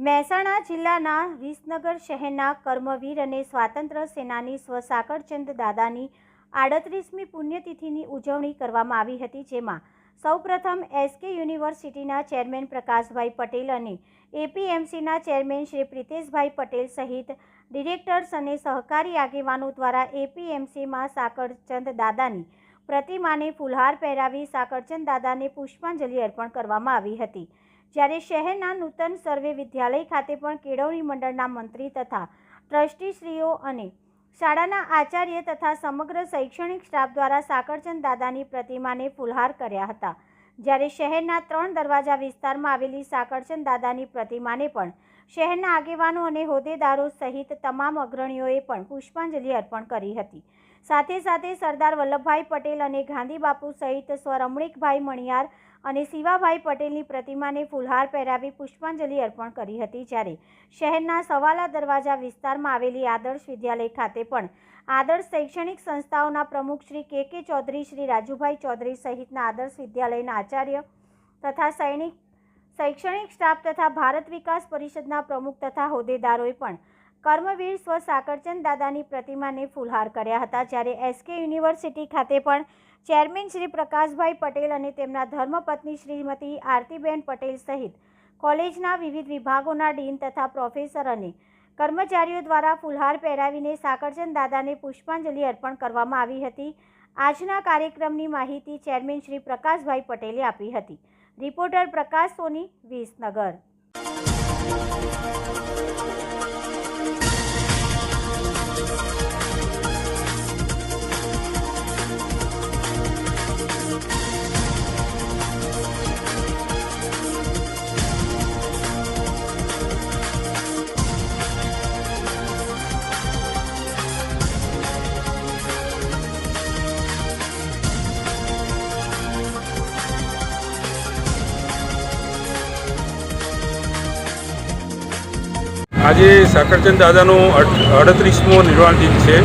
મહેસાણા જિલ્લાના વિસનગર શહેરના કર્મવીર અને સ્વાતંત્ર્ય સેનાની સ્વ સાકરચંદ દાદાની 38મી પુણ્યતિથિની ઉજવણી કરવામાં આવી હતી, જેમાં સૌપ્રથમ એસકે યુનિવર્સિટીના ચેરમેન પ્રકાશભાઈ પટેલ અને એપીએમસીના ચેરમેન શ્રી પ્રિતેશભાઈ પટેલ સહિત ડિરેક્ટર્સ અને સહકારી આગેવાનો દ્વારા એપીએમસીમાં સાકરચંદ દાદાની પ્રતિમાને ફૂલહાર પહેરાવી સાકરચંદ દાદાને પુષ્પાંજલિ અર્પણ કરવામાં આવી હતી। જ્યારે શહેરના નૂતન સર્વે વિદ્યાલય ખાતે પણ કેળવણી મંડળના મંત્રી તથા ટ્રસ્ટીશ્રીઓ અને શાળાના આચાર્ય તથા સમગ્ર શૈક્ષણિક સ્ટાફ દ્વારા સાકરચંદ દાદાની પ્રતિમાને ફૂલહાર કર્યા હતા। જ્યારે શહેરના 3 દરવાજા વિસ્તારમાં આવેલી સાકરચંદ દાદાની પ્રતિમાને પણ શહેરના આગેવાનો અને હોદ્દેદારો સહિત તમામ અગ્રણીઓએ પણ પુષ્પાંજલિ અર્પણ કરી હતી। સાથે સાથે સરદાર વલ્લભભાઈ પટેલ અને ગાંધી બાપુ સહિત સ્વ રમણીકભાઈ મણિયાર અને શિવાભાઈ પટેલની પ્રતિમાને ફૂલહાર પહેરાવી પુષ્પાંજલિ અર્પણ કરી હતી। જ્યારે શહેરના સવાલા દરવાજા વિસ્તારમાં આવેલી આદર્શ વિદ્યાલય ખાતે પણ આદર્શ શૈક્ષણિક સંસ્થાઓના પ્રમુખ શ્રી કે ચૌધરી, શ્રી રાજુભાઈ ચૌધરી સહિતના આદર્શ વિદ્યાલયના આચાર્ય તથા શૈક્ષણિક સ્ટાફ તથા ભારત વિકાસ પરિષદના પ્રમુખ તથા હોદ્દેદારોએ પણ કર્મવીર સ્વ સાકરચંદ દાદાની પ્રતિમાને ફૂલહાર કર્યા હતા। જ્યારે એસકે યુનિવર્સિટી ખાતે પણ ચેરમેન શ્રી પ્રકાશભાઈ પટેલ અને તેમના ધર્મપત્ની શ્રીમતી આરતીબેન પટેલ સહિત કોલેજના વિવિધ વિભાગોના ડીન તથા પ્રોફેસર અને કર્મચારીઓ દ્વારા ફૂલહાર પહેરાવીને સાકરચંદ દાદાને પુષ્પાંજલિ અર્પણ કરવામાં આવી હતી। આજના કાર્યક્રમની માહિતી ચેરમેન શ્રી પ્રકાશભાઈ પટેલે આપી હતી। રિપોર્ટર પ્રકાશ સોની, વિસનગર। આજે સાકરચંદ દાદાનો 38મો નિર્વાણ દિન છે।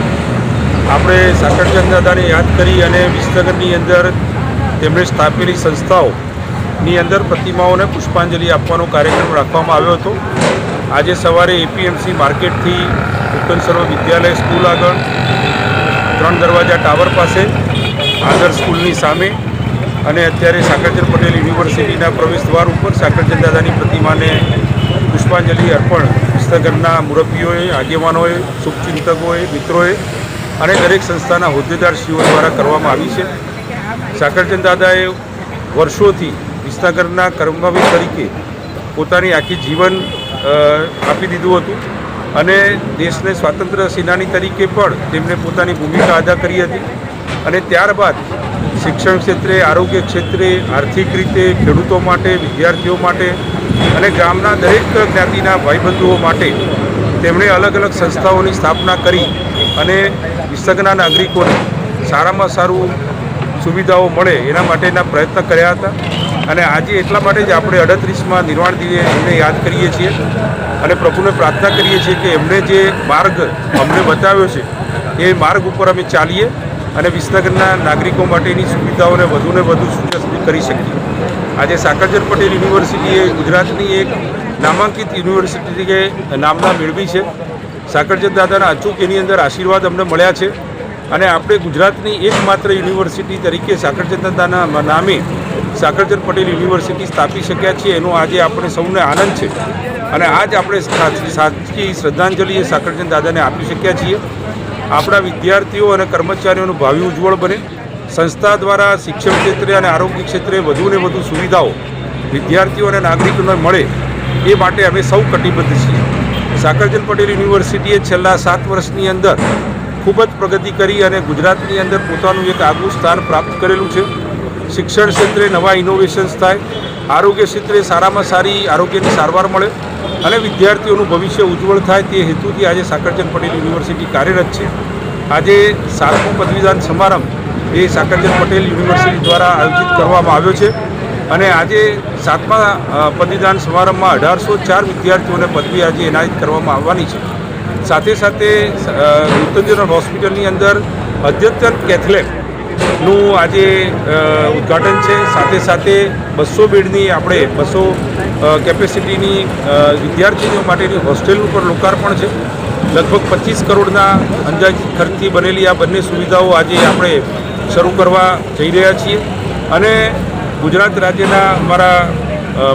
આપણે સાકરચંદ દાદાને યાદ કરી અને વિસનગરની અંદર તેમણે સ્થાપેલી સંસ્થાઓની અંદર પ્રતિમાઓને પુષ્પાંજલિ આપવાનો કાર્યક્રમ રાખવામાં આવ્યો હતો। આજે સવારે એપીએમસી માર્કેટથી નૂતન સર્વ વિદ્યાલય સ્કૂલ આગળ 3 દરવાજા ટાવર પાસે આદર્શ સ્કૂલની સામે અને અત્યારે સાકરચંદ પટેલ યુનિવર્સિટીના પ્રવેશદ્વાર ઉપર સાકરચંદ દાદાની પ્રતિમાને પુષ્પાંજલિ અર્પણ વિસનગરના મુરબ્બીઓએ, આગેવાનોએ, શુભચિંતકોએ, મિત્રોએ અને દરેક સંસ્થાના હોદ્દેદારશ્રીઓ દ્વારા કરવામાં આવી છે। સાકરચંદ દાદાએ વર્ષોથી વિસનગરના કર્મવીર તરીકે પોતાની આખી જીવન આપી દીધું હતું અને દેશને સ્વાતંત્ર્ય સેનાની તરીકે પણ તેમણે પોતાની ભૂમિકા અદા કરી હતી અને ત્યારબાદ શિક્ષણ ક્ષેત્રે, આરોગ્ય ક્ષેત્રે, આર્થિક રીતે, ખેડૂતો માટે, વિદ્યાર્થીઓ માટે અને ગામના દરેક જ્ઞાતિના ભાઈબંધુઓ માટે તેમણે અલગ અલગ સંસ્થાઓની સ્થાપના કરી અને વિસનગરના નાગરિકોને સારામાં સારું સુવિધાઓ મળે એના માટેના પ્રયત્ન કર્યા હતા અને આજે એટલા માટે જ આપણે 38મા નિર્વાણ દિને એમને યાદ કરીએ છીએ અને પ્રભુને પ્રાર્થના કરીએ છીએ કે એમણે જે માર્ગ અમને બતાવ્યો છે એ માર્ગ ઉપર અમે ચાલીએ અને વિસનગરના નાગરિકો માટેની સુવિધાઓને વધુને વધુ સુવ્યવસ્થિત કરી શકીએ। આજે સાકરચંદ પટેલ યુનિવર્સિટીએ ગુજરાતની એક નામાંકિત યુનિવર્સિટી તરીકે નામના મેળવી છે। સાકરચંદ દાદાના અચૂક એની અંદર આશીર્વાદ અમને મળ્યા છે અને આપણે ગુજરાતની એકમાત્ર યુનિવર્સિટી તરીકે સાકરચંદ દાદાના નામે સાકરચંદ પટેલ યુનિવર્સિટી સ્થાપી શક્યા છીએ એનો આજે આપણે સૌને આનંદ છે અને આજ આપણે સાચી શ્રદ્ધાંજલિ સાકરચંદ દાદાને આપી શક્યા છીએ। આપણા વિદ્યાર્થીઓ અને કર્મચારીઓનું ભાવિ ઉજ્જવળ બને, સંસ્થા દ્વારા શિક્ષણ ક્ષેત્રે અને આરોગ્ય ક્ષેત્રે વધુને વધુ સુવિધાઓ વિદ્યાર્થીઓ અને નાગરિકોને મળે એ માટે અમે સૌ કટિબદ્ધ છીએ। સાકરચંદ પટેલ યુનિવર્સિટીએ છેલ્લા 7 વર્ષની અંદર ખૂબ જ પ્રગતિ કરી અને ગુજરાતની અંદર પોતાનું એક આગવું સ્થાન પ્રાપ્ત કરેલું છે। શિક્ષણ ક્ષેત્રે નવા ઇનોવેશન્સ થાય, આરોગ્ય ક્ષેત્રે સારામાં સારી આરોગ્યની સારવાર મળે અને વિદ્યાર્થીઓનું ભવિષ્ય ઉજ્જવળ થાય તે હેતુથી આજે સાકરચંદ પટેલ યુનિવર્સિટી કાર્યરત છે। આજે 7મો પદવીદાન સમારંભ એ સાકરચંદ પટેલ યુનિવર્સિટી દ્વારા આયોજિત કરવામાં આવ્યો છે અને આજે 7મા પદવીદાન સમારંભમાં 1804 વિદ્યાર્થીઓને પદવી આજે એનાયત કરવામાં આવવાની છે। સાથે સાથે નૂતન જનરલ હોસ્પિટલની અંદર અદ્યતન કેથલેબ નું આજે ઉદ્ઘાટન છે. સાથે સાથે 200 બેડની આપણે 200 કેપેસિટીની વિદ્યાર્થીઓ માટેની હોસ્ટેલનું પણ લોકાર્પણ છે. લગભગ 25 કરોડના અંદાજિત ખર્ચથી બનેલી આ બંને સુવિધાઓ આજે આપણે શરૂ કરવા જઈ રહ્યા છીએ. અને ગુજરાત રાજ્યના અમારા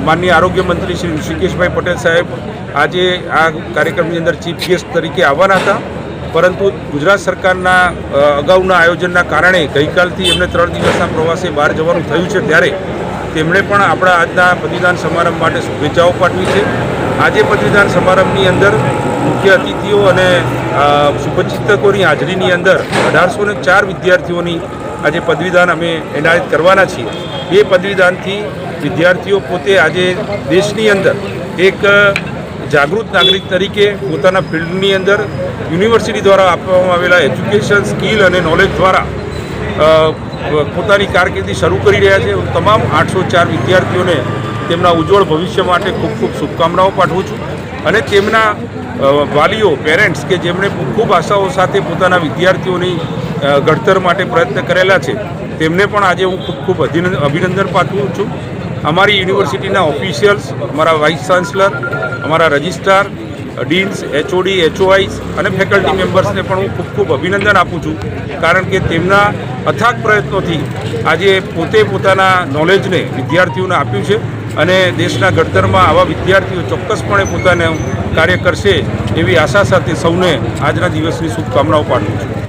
માનનીય આરોગ્ય મંત્રી શ્રી ઋષિકેશભાઈ પટેલ સાહેબ આજે આ કાર્યક્રમની અંદર ચીફ ગેસ્ટ તરીકે આવવાના હતા, પરંતુ ગુજરાત સરકારના અગાઉના આયોજનના કારણે ગઈકાલથી એમને 3 દિવસના પ્રવાસે બહાર જવાનું થયું છે. ત્યારે તેમણે પણ આપણા આજના પદવીદાન સમારંભ માટે શુભેચ્છાઓ પાઠવી છે. આજે પદવીદાન સમારંભની અંદર મુખ્ય અતિથિઓ અને શુભચિંતકોની હાજરીની અંદર 1804 વિદ્યાર્થીઓની આજે પદવીદાન અમે એનાયત કરવાના છીએ. એ પદવીદાનથી વિદ્યાર્થીઓ પોતે આજે દેશની અંદર એક જાગૃત નાગરિક તરીકે પોતાના ફિલ્ડની અંદર યુનિવર્સિટી દ્વારા આપવામાં આવેલા એજ્યુકેશન, સ્કિલ અને નોલેજ દ્વારા પોતાની કારકિર્દી શરૂ કરી રહ્યા છે. હું તમામ 804 વિદ્યાર્થીઓને તેમના ઉજ્જવળ ભવિષ્ય માટે ખૂબ ખૂબ શુભકામનાઓ પાઠવું છું. અને તેમના વાલીઓ, પેરેન્ટ્સ કે જેમણે ખૂબ આશાઓ સાથે પોતાના વિદ્યાર્થીઓની ઘડતર માટે પ્રયત્ન કરેલા છે, તેમને પણ આજે હું ખૂબ ખૂબ અભિનંદન પાઠવું છું. અમારી યુનિવર્સિટીના ઓફિશિયલ્સ, અમારા વાઇસ ચાન્સલર, અમારા રજિસ્ટ્રાર, ડીન્સ, HOD, HOIs અને ફેકલ્ટી મેમ્બર્સને પણ હું ખૂબ ખૂબ અભિનંદન આપું છું. કારણ કે તેમના અથાગ પ્રયત્નોથી આજે પોતે પોતાના નોલેજને વિદ્યાર્થીઓને આપ્યું છે અને દેશના ઘડતરમાં આવા વિદ્યાર્થીઓ ચોક્કસપણે પોતાનું કાર્ય કરશે એવી આશા સાથે સૌને આજના દિવસની શુભકામનાઓ પાઠવું છું.